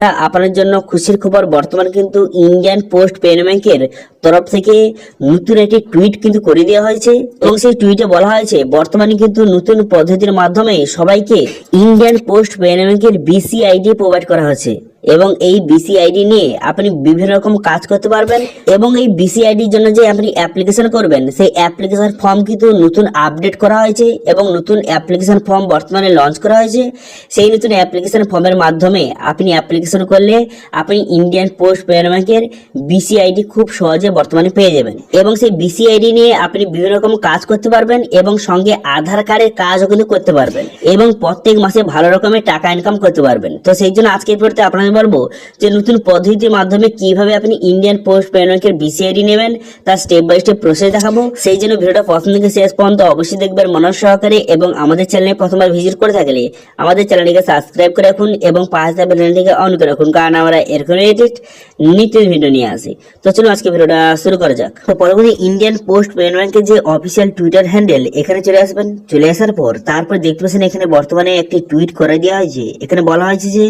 আপনার জন্য খুশির খবর, বর্তমানে কিন্তু ইন্ডিয়ান পোস্ট পেমেন্ট ব্যাংকের তরফ থেকে নতুন একটি টুইট কিন্তু করে দেওয়া হয়েছে এবং সেই টুইটে বলা হয়েছে বর্তমানে কিন্তু নতুন পদ্ধতির মাধ্যমে সবাইকে ইন্ডিয়ান পোস্ট পেমেন্ট ব্যাংকের বিসিআইডি প্রোভাইড করা হচ্ছে এবং এই বিসিআইডি নিয়ে আপনি বিভিন্ন রকম কাজ করতে পারবেন এবং এই বিসিআইডির জন্য যে আপনি অ্যাপ্লিকেশন করবেন সেই অ্যাপ্লিকেশন ফর্ম কিন্তু নতুন আপডেট করা হয়েছে এবং নতুন অ্যাপ্লিকেশন ফর্ম বর্তমানে লঞ্চ করা হয়েছে। সেই নতুন অ্যাপ্লিকেশন ফর্মের মাধ্যমে আপনি অ্যাপ্লিকেশন করলে আপনি ইন্ডিয়ান পোস্ট পেমেন্ট ব্যাংকের বিসিআইডি খুব সহজে বর্তমানে পেয়ে যাবেন এবং সেই বিসিআইডি নিয়ে আপনি বিভিন্ন রকম কাজ করতে পারবেন এবং সঙ্গে আধার কার্ডের কাজও কিন্তু করতে পারবেন এবং প্রত্যেক মাসে ভালো রকমের টাকা ইনকাম করতে পারবেন। তো সেই জন্য আজকের ভিডিওতে আপনাদের বলবো যে নতুন পদ্ধতির মাধ্যমে কিভাবে আপনি ইন্ডিয়ান পোস্ট পেমেন্ট ব্যাংকের বিসিআইডি নেবেন তার স্টেপ বাই স্টেপ প্রসেস দেখাবো। সেই জন্য ভিডিওটা প্রথম থেকে শেষ পর্যন্ত অবশ্যই দেখবেন মনোযোগ সহকারে এবং আমাদের চ্যানেলে প্রথমবার ভিজিট করে থাকলে আমাদের চ্যানেলটিকে সাবস্ক্রাইব করে রাখুন এবং পাশে থাকা বেলটিকে অন করে রাখুন, কারণ আমরা এরকম নিত্য ভিডিও নিয়ে আসি। তো চলুন আজকে ভিডিওটা শুরু করা যাক। তো পরবর্তী ইন্ডিয়ান পোস্ট পেমেন্ট ব্যাংকের যে অফিসিয়াল টুইটার হ্যান্ডেল এখানে চলে আসবেন। চলে আসার পর তারপর দেখতে পাচ্ছেন এখানে বর্তমানে একটি টুইট করে দেওয়া হয়েছে। এখানে বলা হয়েছে যে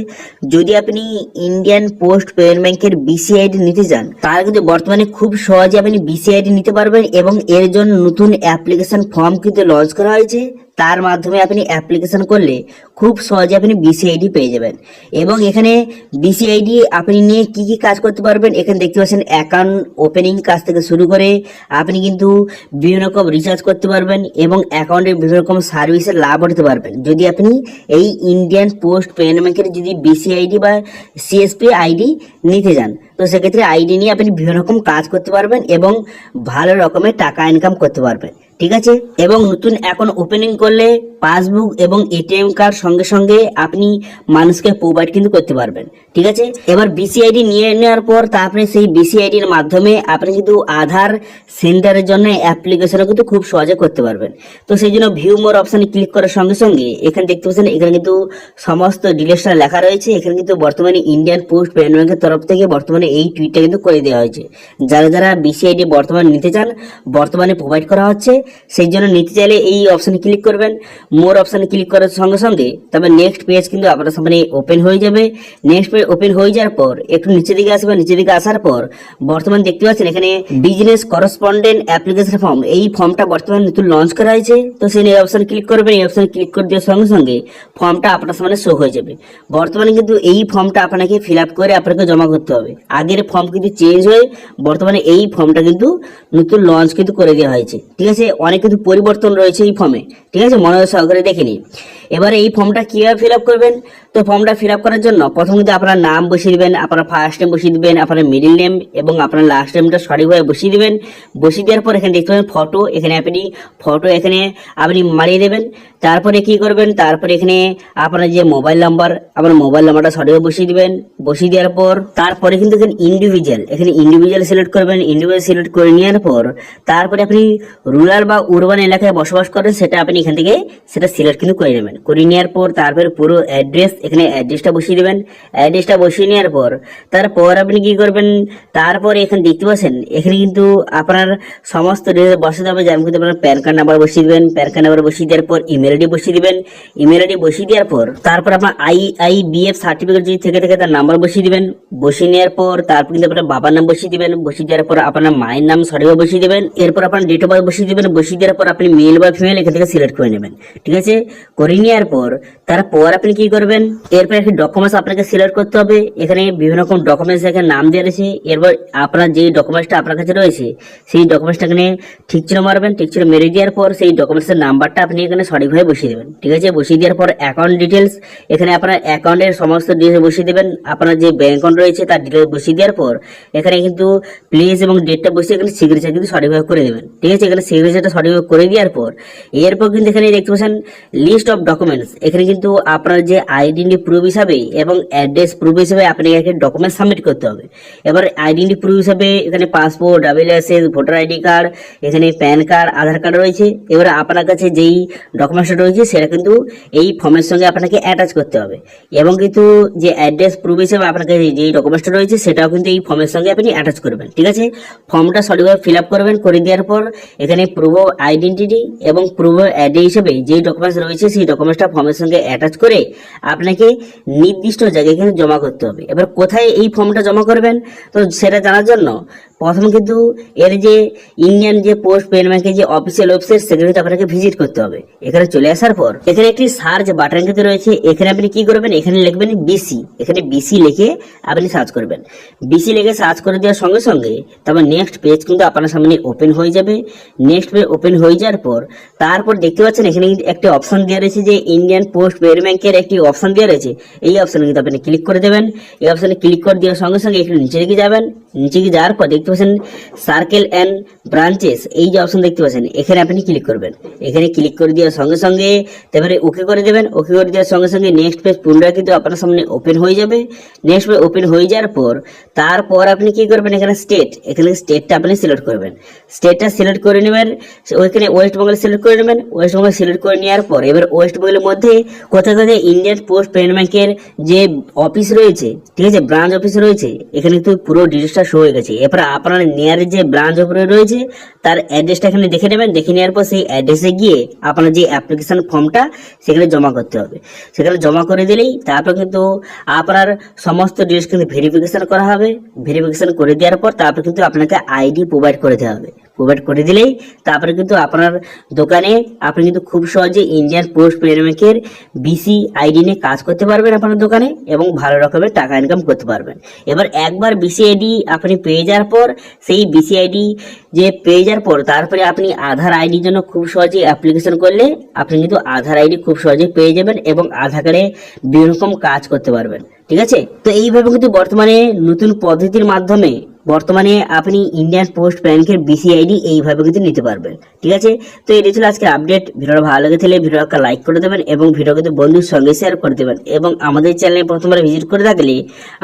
যদি আপনি ইন্ডিয়ান পোস্ট পেমেন্ট ব্যাংকের বিসিআইডি নিতে চান তাহলে কিন্তু বর্তমানে খুব সহজে আপনি বিসিআইডি নিতে পারবেন এবং এর জন্য নতুন অ্যাপ্লিকেশন ফর্ম কিন্তু লঞ্চ করা হয়েছে। তার মাধ্যমে আপনি অ্যাপ্লিকেশন করলে খুব সহজে আপনি বিসিআইডি পেয়ে যাবেন এবং এখানে বিসিআইডি আপনি নিয়ে কি কি কাজ করতে পারবেন এখানে দেখতে পাচ্ছেন অ্যাকাউন্ট ওপেনিং কাজ থেকে শুরু করে আপনি কিন্তু বিভিন্ন রকম রিচার্জ করতে পারবেন এবং অ্যাকাউন্টের বিভিন্ন রকম সার্ভিসের লাভ উঠাতে পারবেন যদি আপনি এই ইন্ডিয়ান পোস্ট পেমেন্ট ব্যাংকের যদি বিসিআইডি বা সিএসপি আইডি নিতে যান। তো সেক্ষেত্রে আইডি নিয়ে আপনি বিভিন্ন রকম কাজ করতে পারবেন এবং ভালো রকমের টাকা ইনকাম করতে পারবেন, ঠিক আছে। এবং নতুন অ্যাকাউন্ট ওপেনিং করলে পাসবুক এবং এটিএম কার্ড সঙ্গে সঙ্গে আপনি মানুষকে প্রোভাইড কিন্তু করতে পারবেন, ঠিক আছে। এবার বিসিআইডি নিয়ে নেওয়ার পর তারপরে সেই বিসিআইডির মাধ্যমে আপনি কিন্তু আধার সেন্টারের জন্য অ্যাপ্লিকেশনও কিন্তু খুব সহজে করতে পারবেন। তো সেই জন্য ভিউ মোর অপশানে ক্লিক করার সঙ্গে সঙ্গে এখানে দেখতে পাচ্ছেন এখানে কিন্তু সমস্ত ডিটেলসটা লেখা রয়েছে। এখানে কিন্তু বর্তমানে ইন্ডিয়ান পোস্ট পেমেন্ট ব্যাংকের তরফ থেকে বর্তমানে এই টুইটটা কিন্তু করে দেওয়া হয়েছে। যারা যারা বিসিআইডি বর্তমানে নিতে চান বর্তমানে প্রোভাইড করা হচ্ছে, সেই জন্য নিতে চাইলে এই অপশানে ক্লিক করবেন। মোর অপশানে ক্লিক করার সঙ্গে সঙ্গে তারপর নেক্সট পেজ কিন্তু আপনার সামনে ওপেন হয়ে যাবে। নেক্সট পেজ ওপেন হয়ে যাওয়ার পর একটু নিচের দিকে আসবেন। নিচের দিকে আসার পর বর্তমানে দেখতে পাচ্ছেন এখানে বিজনেস করসপন্ডেন্ট অ্যাপ্লিকেশন ফর্ম, এই ফর্মটা বর্তমানে নতুন লঞ্চ করা হয়েছে। তো সেই এই অপশানে ক্লিক করবেন। এই অপশানে ক্লিক করে দেওয়ার সঙ্গে সঙ্গে ফর্মটা আপনার সামনে শো হয়ে যাবে। বর্তমানে কিন্তু এই ফর্মটা আপনাকে ফিল আপ করে আপনাকে জমা করতে হবে। আগের ফর্ম কিন্তু চেঞ্জ হয়ে বর্তমানে এই ফর্মটা কিন্তু নতুন লঞ্চ কিন্তু করে দেওয়া হয়েছে, ঠিক আছে। অনেক কিন্তু পরিবর্তন রয়েছে এই ফর্মে, ঠিক আছে, মনোযোগ সহকারে দেখে নিন। এবারে এই ফর্মটা কিভাবে ফিল আপ করবেন, তো ফর্মটা ফিল আপ করার জন্য প্রথম কিন্তু আপনার নাম বসিয়ে দিবেন, আপনার ফার্স্ট নেম বসিয়ে দিবেন, আপনার মিডিল নেম এবং আপনার লাস্ট নেমটা সঠিকভাবে বসিয়ে দিবেন। বসিয়ে দেওয়ার পর এখানে দেখতে পাবেন ফটো, এখানে আপনি ফটো এখানে আপনি মারিয়ে দেবেন। তারপরে কি করবেন, তারপরে এখানে আপনার যে মোবাইল নাম্বার, আপনার মোবাইল নাম্বারটা সঠিকভাবে বসিয়ে দিবেন। বসিয়ে দেওয়ার পর তারপরে কিন্তু এখানে ইন্ডিভিজুয়াল সিলেক্ট করবেন। ইন্ডিভিজুয়াল সিলেক্ট করে নেওয়ার পর তারপরে আপনি রুরাল বা উরবান এলাকায় বসবাস করেন সেটা আপনি এখান থেকে সেটা সিলেক্ট কিন্তু করে নেবেন। করে নেওয়ার পর তারপরে পুরো অ্যাড্রেস, এখানে অ্যাড্রেসটা বসিয়ে দেবেন। অ্যাড্রেসটা বসিয়ে নেওয়ার পর তারপর আপনি কি করবেন, তারপর এখানে দেখতে পাচ্ছেন এখানে কিন্তু আপনার সমস্ত ডিটেলস বসাতে হবে। যেমন কিন্তু আপনার প্যান কার্ড নাম্বার বসিয়ে দেবেন। প্যান কার্ড নাম্বার বসিয়ে দেওয়ার পর ইমেল আইডি বসিয়ে দিবেন। ইমেল আইডি বসিয়ে দেওয়ার পর তারপর আপনার আইবিএফ সার্টিফিকেট যদি থেকে থাকে তার নাম্বার বসিয়ে দিবেন। বসিয়ে নেওয়ার পর তারপর কিন্তু আপনার বাবার নাম বসিয়ে দিবেন। বসিয়ে দেওয়ার পর আপনার মায়ের নাম সঠিকভাবে বসিয়ে দেবেন। এরপর আপনার ডেট অফ বার্থ বসিয়ে দিবেন। বসিয়ে দেওয়ার পর আপনি মেল বা ফিমেল এখান থেকে সিলেক্ট করে নেবেন, ঠিক আছে। করে নেওয়ার পর তারপর আপনি কি করবেন, এরপর একটি ডকুমেন্টস আপনাকে সিলেক্ট করতে হবে। এখানে বিভিন্ন রকম ডকুমেন্টস এখানে নাম দেওয়া রয়েছে। এরপর আপনার যে ডকুমেন্টসটা আপনার কাছে রয়েছে সেই ডকুমেন্টসটা এখানে ঠিক ছিল মারবেন। ঠিক ছিল মেরে দেওয়ার পর সেই ডকুমেন্টসের নাম্বারটা আপনি এখানে সঠিকভাবে বসিয়ে দেবেন, ঠিক আছে। বসিয়ে দেওয়ার পর অ্যাকাউন্ট ডিটেলস, এখানে আপনার অ্যাকাউন্টের সমস্ত ডিটেলস বসিয়ে দেবেন। আপনার যে ব্যাংক অ্যাকাউন্ট রয়েছে তার ডিটেলস বসিয়ে দেওয়ার পর এখানে কিন্তু প্লেস এবং ডেটটা বসিয়ে এখানে সিগনেচার কিন্তু সঠিকভাবে করে দেবেন, ঠিক আছে। এখানে সিগনেচারটা সঠিকভাবে করে দেওয়ার পর এরপর কিন্তু এখানে দেখতে পাচ্ছেন লিস্ট অফ ডকুমেন্টস। এখানে কিন্তু আপনার যে আইডেন্টি প্রুফ হিসাবে এবং অ্যাড্রেস প্রুফ হিসাবে আপনাকে একটা ডকুমেন্ট সাবমিট করতে হবে। এবার আইডেন্টি প্রুফ হিসাবে এখানে passport, licence, voter ID card, এখানে প্যান কার্ড, আধার কার্ড রয়েছে। এবার আপনার কাছে যেই ডকুমেন্টস ডকুমেন্টসটা রয়েছে সেটা কিন্তু এই ফর্মের সঙ্গে আপনাকে অ্যাটাচ করতে হবে, এবং কিন্তু যে অ্যাড্রেস প্রুফ হিসেবে আপনাকে যে ডকুমেন্টসটা রয়েছে সেটাও কিন্তু এই ফর্মের সঙ্গে আপনি অ্যাটাচ করবেন। ঠিক আছে, ফর্মটা সঠিকভাবে ফিল আপ করবেন। করে দেওয়ার পর এখানে প্রুফ অফ আইডেন্টিটি এবং প্রুফ অফ অ্যাড্রেস হিসেবে যে ডকুমেন্টস রয়েছে সেই ডকুমেন্টসটা ফর্মের সঙ্গে অ্যাটাচ করে আপনাকে নির্দিষ্ট জায়গায় কিন্তু জমা করতে হবে। এবার কোথায় এই ফর্মটা জমা করবেন, তো সেটা জানার জন্য প্রথমে কিন্তু এর যে ইন্ডিয়ান যে পোস্ট পেমেন্ট ব্যাংকের যে অফিসিয়াল ওয়েবসাইট সেখানে কিন্তু আপনাকে ভিজিট করতে হবে। এখানে চলে আসার পর এখানে একটি সার্চ বাটন কিন্তু রয়েছে, এখানে আপনি কি করবেন, এখানে লিখবেন বিসি। এখানে বিসি লিখে আপনি সার্চ করবেন। বিসি লিখে সার্চ করে দেওয়ার সঙ্গে সঙ্গে তারপর নেক্সট পেজ কিন্তু আপনার সামনে ওপেন হয়ে যাবে। নেক্সট পেজ ওপেন হয়ে যাওয়ার পর তারপর দেখতে পাচ্ছেন এখানে কিন্তু একটি অপশন দেওয়া রয়েছে যে ইন্ডিয়ান পোস্ট পেমেন্ট ব্যাংকের একটি অপশন দেওয়া রয়েছে। এই অপশনে কিন্তু আপনি ক্লিক করে দেবেন। এই অপশনে ক্লিক করে দেওয়ার সঙ্গে সঙ্গে একটু নিচে দিকে যাবেন। নিচে দিকে যাওয়ার পর দেখতে পাচ্ছেন সার্কেল অ্যান্ড ব্রাঞ্চেস, এই যে অপশন দেখতে পাচ্ছেন এখানে আপনি ক্লিক করবেন। এখানে ক্লিক করে দেওয়ার সঙ্গে সঙ্গে তারপরে ওকে করে দেবেন। ওকে করে দেওয়ার সঙ্গে সঙ্গে নেক্সট পেজ পুনরায় কিন্তু আপনার সামনে ওপেন হয়ে যাবে। নেক্সট পেজ ওপেন হয়ে যাওয়ার পর তারপর আপনি কি করবেন, এখানে স্টেট, এখানে স্টেটটা আপনি সিলেক্ট করবেন। স্টেটটা সিলেক্ট করে নেবেন। ওইখানে ওয়েস্ট বেঙ্গল সিলেক্ট করে নেবেন। ওয়েস্ট বেঙ্গল সিলেক্ট করে নেওয়ার পর এবার ওয়েস্ট বেঙ্গলের মধ্যে কোথায় কোথায় ইন্ডিয়ান পোস্ট পেমেন্ট ব্যাংকের যে অফিস রয়েছে, ঠিক আছে, ব্রাঞ্চ অফিস রয়েছে, এখানে কিন্তু পুরো ডিটেলসটা শো হয়ে গেছে। এরপর আপনার নিয়ার যে ব্রাঞ্চ অফিস রয়েছে তার অ্যাড্রেসটা এখানে দেখে নেবেন। দেখে নেওয়ার পর সেই অ্যাড্রেসে গিয়ে আপনার যে অ্যাপ্লিকেশন ফর্মটা সেখানে জমা করতে হবে। সেখানে জমা করে দিলেই তারপর কিন্তু আপনার সমস্ত ডিটেলস কিন্তু ভেরিফিকেশন করা হবে। ভেরিফিকেশন করে দেওয়ার পর তারপর কিন্তু আপনাকে আইডি প্রোভাইড করে দেওয়া হবে। প্রোভাইড করে দিলেই তারপরে কিন্তু আপনার দোকানে আপনি কিন্তু খুব সহজে ইন্ডিয়ান পোস্ট পেমেন্ট ব্যাংকের বিসি আইডি নিয়ে কাজ করতে পারবেন আপনার দোকানে, এবং ভালো রকমের টাকা ইনকাম করতে পারবেন। এবার একবার বিসি আইডি আপনি পেয়ে যাওয়ার পর সেই বিসি আইডি যে পেয়ে যাওয়ার পর তারপরে আপনি আধার আইডির জন্য খুব সহজে অ্যাপ্লিকেশন করলে আপনি কিন্তু আধার আইডি খুব সহজে পেয়ে যাবেন এবং আধার কার্ডে বিভিন্ন রকম কাজ করতে পারবেন। ঠিক আছে, তো এইভাবে কিন্তু বর্তমানে নতুন পদ্ধতির মাধ্যমে বর্তমানে আপনি ইন্ডিয়ান পোস্ট ব্যাংকের বিসি আইডি এইভাবে কিন্তু নিতে পারবেন। ঠিক আছে, তো এটি ছিল আজকের আপডেট। ভিডিওটা ভালো লেগে থাকলে ভিডিওটা লাইক করে দেবেন এবং ভিডিও কিন্তু বন্ধুর সঙ্গে শেয়ার করে দেবেন, এবং আমাদের চ্যানেলে প্রথমবার ভিজিট করে থাকলে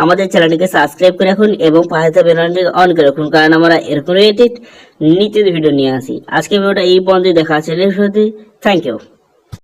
আমাদের চ্যানেলটিকে সাবস্ক্রাইব করে রাখুন এবং পাশে থাকা বেল আইকনটি অন করে রাখুন, কারণ আমরা এরকম রিলেটেড নিত্য ভিডিও নিয়ে আসি। আজকে ভিডিওটা এই পর্যন্ত দেখা আছে। Thank you.